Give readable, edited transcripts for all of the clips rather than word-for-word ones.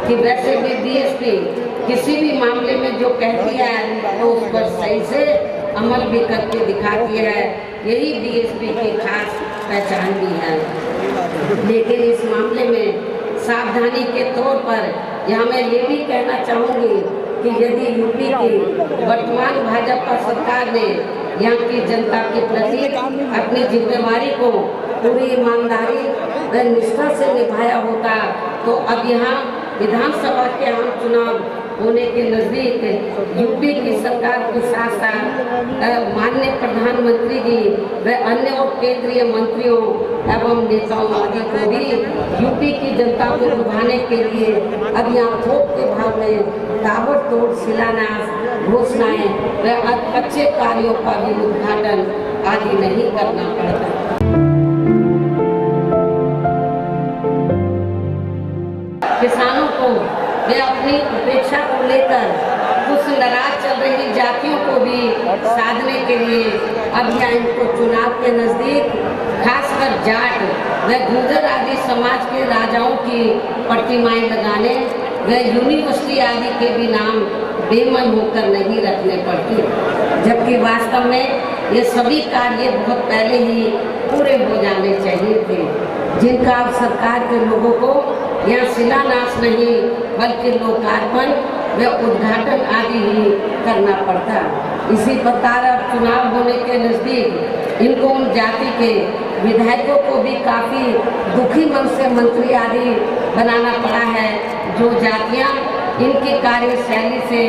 कि वैसे भी बीएसपी किसी भी मामले में जो कहती है तो उस पर सही से अमल भी करके दिखाती है। यही बीएसपी की खास पहचान भी है। लेकिन इस मामले में सावधानी के तौर पर यहाँ मैं ये भी कहना चाहूँगी कि यदि यूपी की वर्तमान भाजपा सरकार ने यहाँ की जनता के प्रति अपनी जिम्मेवारी को पूरी ईमानदारी व निष्ठा से निभाया होता तो अब यहाँ विधानसभा के आम चुनाव होने के नज़दीक यूपी की सरकार के साथ साथ माननीय प्रधानमंत्री जी व अन्य और केंद्रीय मंत्रियों एवं नेताओं आदि को भी यूपी की जनता को लुभाने के लिए अब यहाँ थोक के भाव में ताबड़तोड़ शिलान्यास घोषणाएं व अच्छे कार्यों का भी उद्घाटन आदि नहीं करना पड़ता। किसानों को वे अपनी उपेक्षा को लेकर कुछ नाराज चल रही जातियों को भी साधने के लिए अब यहाँ इनको चुनाव के नज़दीक खासकर जाट व गुर्जर आदि समाज के राजाओं की प्रतिमाएं लगाने व यूनिवर्सिटी आदि के भी नाम बेमन होकर नहीं रखने पड़ती, जबकि वास्तव में ये सभी कार्य बहुत पहले ही पूरे हो जाने चाहिए थे, जिनका अब सरकार के लोगों को यहाँ शिलान्यास नहीं बल्कि लोकार्पण व उद्घाटन आदि ही करना पड़ता। इसी प्रकार अब चुनाव होने के नज़दीक इनको उन जाति के विधायकों को भी काफ़ी दुखी मन से मंत्री आदि बनाना पड़ा है, जो जातियाँ इनकी कार्यशैली से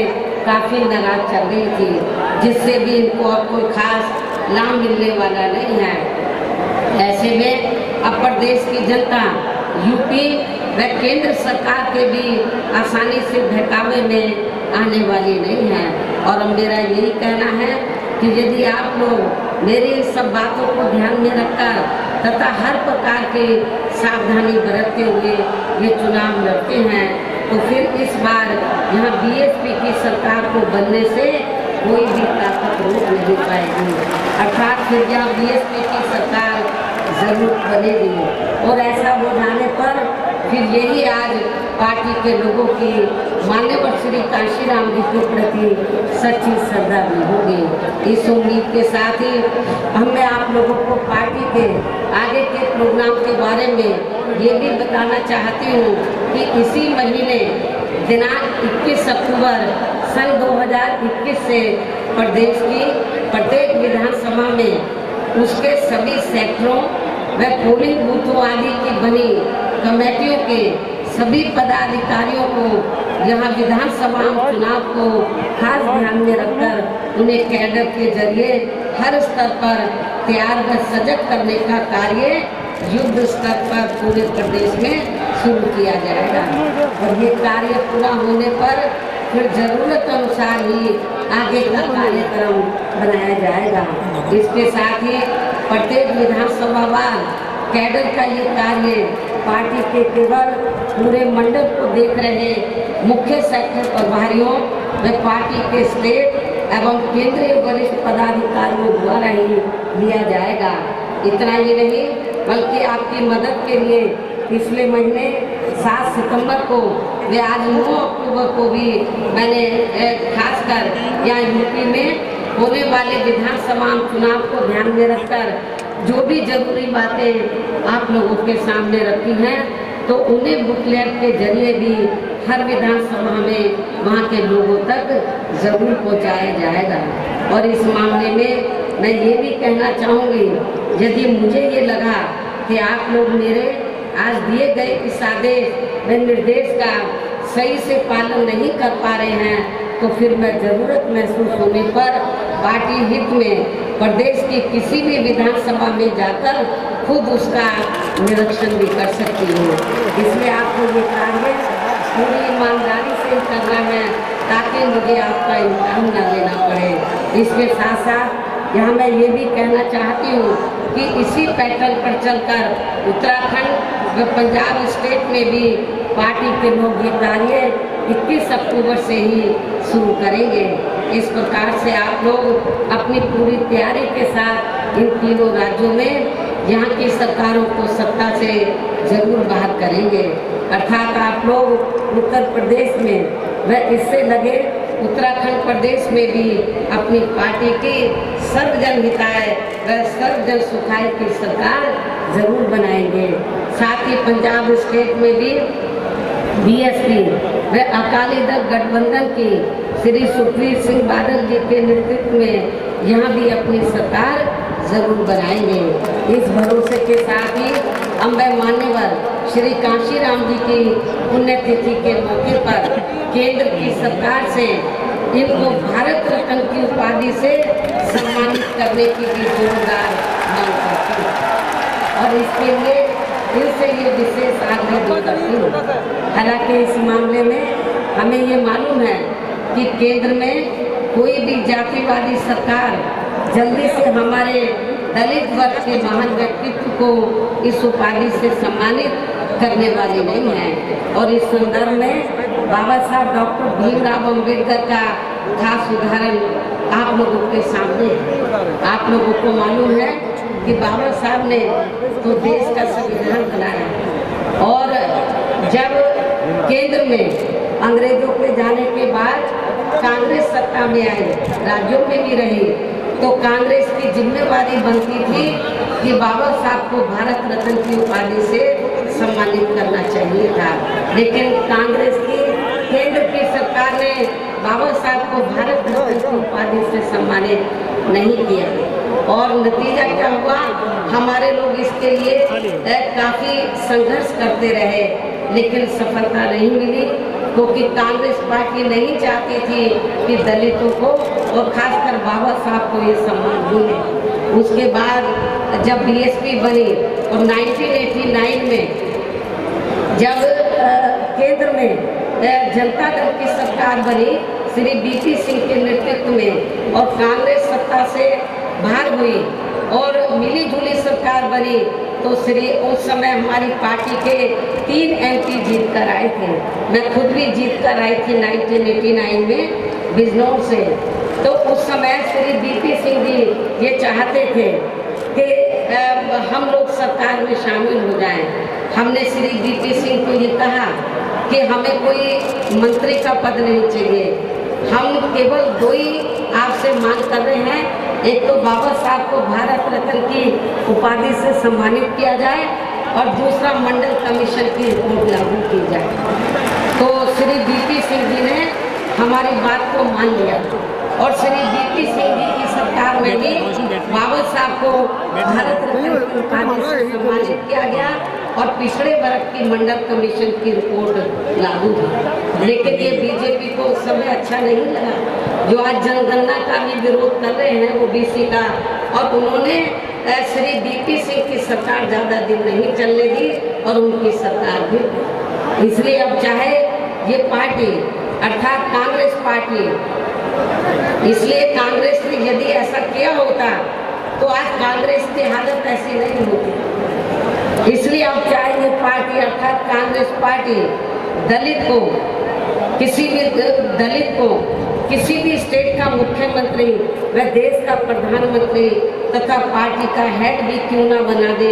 काफ़ी नाराज चल रही थी, जिससे भी इनको अब कोई खास लाभ मिलने वाला नहीं है। ऐसे में अब प्रदेश की जनता यूपी व केंद्र सरकार के भी आसानी से बहकावे में आने वाली नहीं है। और अब मेरा यही कहना है कि यदि आप लोग मेरी इन सब बातों को ध्यान में रखकर तथा हर प्रकार की सावधानी बरतते हुए ये चुनाव लड़ते हैं तो फिर इस बार यहाँ बीएसपी की सरकार को बनने से कोई भी ताकत रोक नहीं पाएगी, अर्थात फिर यहाँ बीएसपी की सरकार जरूर बनेगी। और ऐसा हो जाने पर फिर यही आज पार्टी के लोगों की मान्यवर श्री कांशीराम जी के प्रति सच्ची श्रद्धा भी होगी। इस उम्मीद के साथ ही मैं आप लोगों को पार्टी के आगे के प्रोग्राम के बारे में ये भी बताना चाहती हूँ कि इसी महीने दिनांक 21 अक्टूबर सन 2021 से प्रदेश की प्रत्येक विधानसभा में उसके सभी सेक्टरों व पोलिंग बूथों आदि की बनी कमेटियों के सभी पदाधिकारियों को यहाँ विधानसभा चुनाव को खास ध्यान में रखकर उन्हें कैडर के जरिए हर स्तर पर तैयार व सजग करने का कार्य युद्ध स्तर पर पूरे प्रदेश में शुरू किया जाएगा। और ये कार्य पूरा होने पर फिर जरूरत अनुसार ही आगे का कार्यक्रम बनाया जाएगा। इसके साथ ही प्रत्येक विधानसभा वार कैडर का ये कार्य पार्टी के केवल पूरे मंडल को देख रहे मुख्य सेक्टर प्रभारियों व पार्टी के स्टेट एवं केंद्रीय वरिष्ठ पदाधिकारियों द्वारा ही लिया जाएगा। इतना ही नहीं बल्कि आपकी मदद के लिए पिछले महीने 7 सितंबर को व आज 9 अक्टूबर को भी मैंने खासकर यहाँ यूपी में होने वाले विधानसभा चुनाव को ध्यान में रखकर जो भी जरूरी बातें आप लोगों के सामने रखी हैं तो उन्हें बुकलेट के जरिए भी हर विधानसभा में वहाँ के लोगों तक जरूर पहुँचाया जाएगा। और इस मामले में मैं ये भी कहना चाहूँगी, यदि मुझे ये लगा कि आप लोग मेरे आज दिए गए इस आदेश व निर्देश का सही से पालन नहीं कर पा रहे हैं तो फिर मैं ज़रूरत महसूस होने पर पार्टी हित में प्रदेश की किसी भी विधानसभा में जाकर खुद उसका निरीक्षण भी कर सकती हूँ। इसलिए आपको ये कार्य पूरी ईमानदारी से करना है ताकि मुझे आपका इम्तिहान न लेना पड़े। इसके साथ साथ यहाँ मैं ये भी कहना चाहती हूँ कि इसी पैटर्न पर चलकर उत्तराखंड व पंजाब स्टेट में भी पार्टी के लोग ये कार्य 21 अक्टूबर से ही शुरू करेंगे। इस प्रकार से आप लोग अपनी पूरी तैयारी के साथ इन तीनों राज्यों में यहाँ की सरकारों को सत्ता से जरूर बाहर करेंगे। अर्थात आप लोग उत्तर प्रदेश में व इससे लगे उत्तराखंड प्रदेश में भी अपनी पार्टी की सर्वजन हिताय व सर्वजन सुखाय की सरकार जरूर बनाएंगे। साथ ही पंजाब स्टेट में भी बीएसपी व अकाली दल गठबंधन की श्री सुखबीर सिंह बादल जी के नेतृत्व में यहाँ भी अपनी सरकार जरूर बनाएंगे। इस भरोसे के साथ ही हम मान्यवर श्री कांशीराम जी की पुण्यतिथि के मौके पर केंद्र की सरकार से इनको भारत रत्न की उपाधि से सम्मानित करने की भी जोरदार मांग करती हूँ और इसके लिए दिल से ये विशेष आग्रह भी करती हूँ। हालांकि इस मामले में हमें ये मालूम है कि केंद्र में कोई भी जातिवादी सरकार जल्दी से हमारे दलित वर्ग के महान व्यक्तित्व को इस उपाधि से सम्मानित करने वाली नहीं है। और इस संदर्भ में बाबा साहब डॉक्टर भीमराव अम्बेडकर का खास उदाहरण आप लोगों के सामने है। आप लोगों को मालूम है कि बाबा साहब ने तो देश का संविधान बनाया और जब केंद्र में अंग्रेजों के जाने के बाद कांग्रेस सत्ता में आई, राज्यों में भी रही, तो कांग्रेस की जिम्मेवारी बनती थी कि बाबा साहब को भारत रत्न की उपाधि से सम्मानित करना चाहिए था। लेकिन कांग्रेस की केंद्र की सरकार ने बाबा साहब को भारत रत्न की उपाधि से सम्मानित नहीं किया और नतीजा क्या हुआ, हमारे लोग इसके लिए काफ़ी संघर्ष करते रहे लेकिन सफलता नहीं मिली क्योंकि कांग्रेस पार्टी नहीं चाहती थी कि दलितों को और खासकर बाबा साहब को ये सम्मान मिले। उसके बाद जब बीएसपी बनी और 1989 में जब केंद्र में जनता दल की सरकार बनी श्री बीपी सिंह के नेतृत्व में और कांग्रेस सत्ता से बाहर हुई और मिली जुली सरकार बनी तो श्री उस समय हमारी पार्टी के 3 एमपी जीत कर आए थे। मैं खुद भी जीत कर आई थी 1989 में बिजनौर से। तो उस समय श्री बीपी सिंह जी ये चाहते थे कि हम लोग सरकार में शामिल हो जाएं। हमने श्री बीपी सिंह को ये कहा कि हमें कोई मंत्री का पद नहीं चाहिए, हम केवल 2 ही आपसे मांग कर रहे हैं, एक तो बाबा साहब को भारत रत्न की उपाधि से सम्मानित किया जाए और दूसरा मंडल कमीशन की रिपोर्ट लागू की जाए। तो श्री बीपी सिंह जी ने हमारी बात को मान लिया और श्री बीपी सिंह जी की सरकार में भी बाबा साहब को भारत रत्न की उपाधि से सम्मानित किया गया और पिछड़े वर्ग की मंडल कमीशन की रिपोर्ट लागू हुई। लेकिन ये बीजेपी को उस समय अच्छा नहीं लगा जो आज जनगणना का भी विरोध कर रहे हैं ओबीसी का, और उन्होंने श्री बीपी सिंह की सरकार ज़्यादा दिन नहीं चलने दी और उनकी सरकार भी। इसलिए अब चाहे ये पार्टी अर्थात कांग्रेस पार्टी, इसलिए कांग्रेस ने यदि ऐसा किया होता तो आज कांग्रेस की हालत ऐसी नहीं होती। इसलिए अब चाहे ये पार्टी अर्थात कांग्रेस पार्टी दलित को किसी भी स्टेट का मुख्यमंत्री व देश का प्रधानमंत्री तथा पार्टी का हेड भी क्यों ना बना दे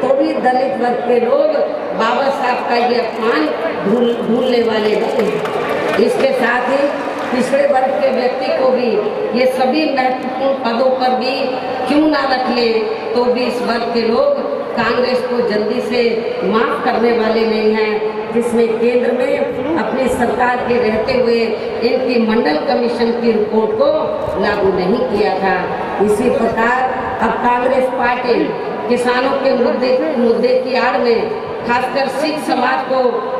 तो भी दलित वर्ग के लोग बाबा साहब का ये अपमान भूलने वाले नहीं हैं। इसके साथ ही पिछड़े वर्ग के व्यक्ति को भी ये सभी महत्वपूर्ण पदों पर भी क्यों ना रख ले तो भी इस वर्ग के लोग कांग्रेस को जल्दी से माफ करने वाले नहीं हैं, जिसमें केंद्र में अपनी सरकार के रहते हुए इनकी मंडल कमीशन की रिपोर्ट को लागू नहीं किया था। इसी प्रकार अब कांग्रेस पार्टी किसानों के मुद्दे की आड़ में खासकर सिख समाज को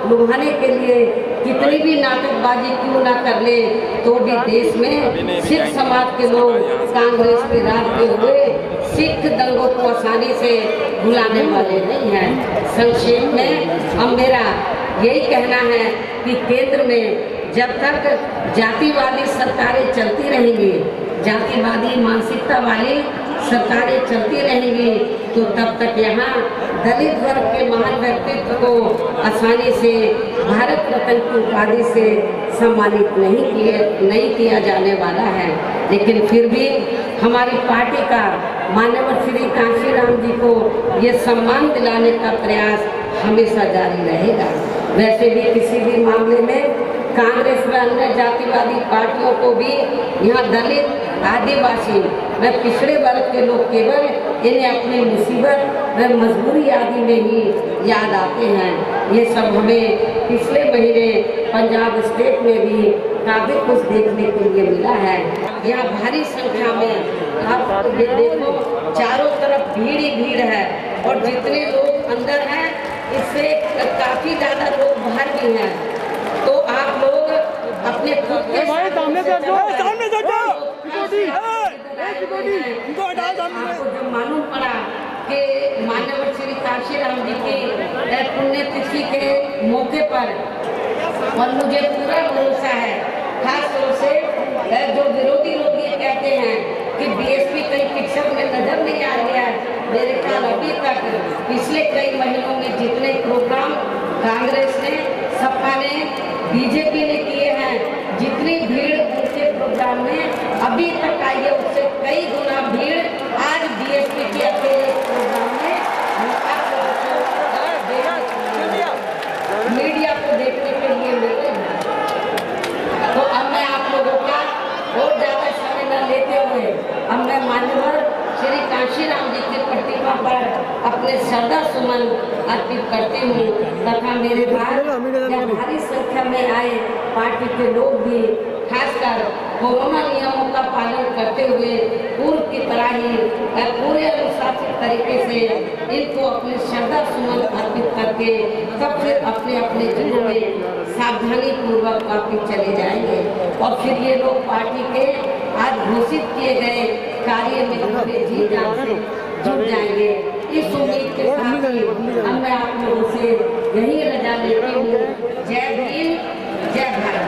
लुभाने के लिए कितनी भी नाटकबाजी क्यों ना कर ले तो भी देश में सिख समाज के लोग कांग्रेस के राज में हुए सिख दंगों को आसानी से भुलाने वाले नहीं हैं। संक्षेप में अब मेरा यही कहना है कि केंद्र में जब तक जातिवादी सरकारें चलती रहेंगी, जातिवादी मानसिकता वाली सरकारें चलती रहेंगी तो तब तक यहाँ दलित वर्ग के महान व्यक्तित्व को आसानी से भारत रत्न की उपाधि से सम्मानित नहीं किया जाने वाला है। लेकिन फिर भी हमारी पार्टी का माननीय श्री कांशीराम जी को ये सम्मान दिलाने का प्रयास हमेशा जारी रहेगा। वैसे भी किसी भी मामले में कांग्रेस व अन्य जातिवादी पार्टियों को भी यहाँ दलित, आदिवासी व पिछड़े वर्ग के लोग केवल इन्हें अपनी मुसीबत व मजबूरी आदि में ही याद आते हैं। ये सब हमें पिछले महीने पंजाब स्टेट में भी काफ़ी कुछ देखने को लिए मिला है। यहाँ भारी संख्या में आप ये देखो, चारों तरफ भीड़ ही भीड़ है और जितने लोग अंदर हैं इससे काफ़ी ज़्यादा लोग बाहर भी हैं। तो आप लोग अपने खुद के आपको जब मालूम पड़ा कि माननीय श्री कांशीराम जी की पुण्यतिथि के मौके पर, और मुझे पूरा भरोसा है, खास तौर से जो विरोधी लोग ये कहते हैं कि बीएसपी कहीं पिक्चर में नजर नहीं आ रहा है, मेरे ख्याल अभी तक पिछले कई महीनों में जितने प्रोग्राम कांग्रेस ने, सपा ने, बीजेपी ने किए हैं, जितनी भीड़ उनके प्रोग्राम में अभी तक आई है उससे कई गुना भीड़ आज बीएसपी के अकेले प्रोग्राम में मीडिया को देखने के लिए मिले हैं। तो अब मैं आप लोगों का और ज़्यादा समय न लेते हुए अब मैं मान्यवर श्री कांशीराम जी की प्रतिमा पर अपने श्रद्धा सुमन अर्पित करती हूँ तथा मेरे बाद भारी संख्या में आए पार्टी के लोग भी खासकर कोरोना नियमों का पालन करते हुए पूर्व की तरह ही पूरे अनुशासित तरीके से इनको अपने श्रद्धा सुमन अर्पित करके तब फिर अपने अपने जिलों में सावधानी पूर्वक वापिस चले जाएंगे और फिर ये लोग पार्टी के आज घोषित किए गए कार्य में अपने जी जान से जुट जाएंगे। इस उम्मीद के साथ ही अब मैं आप लोगों से यही रजा लेती हूँ। जय भीम, जय भारत।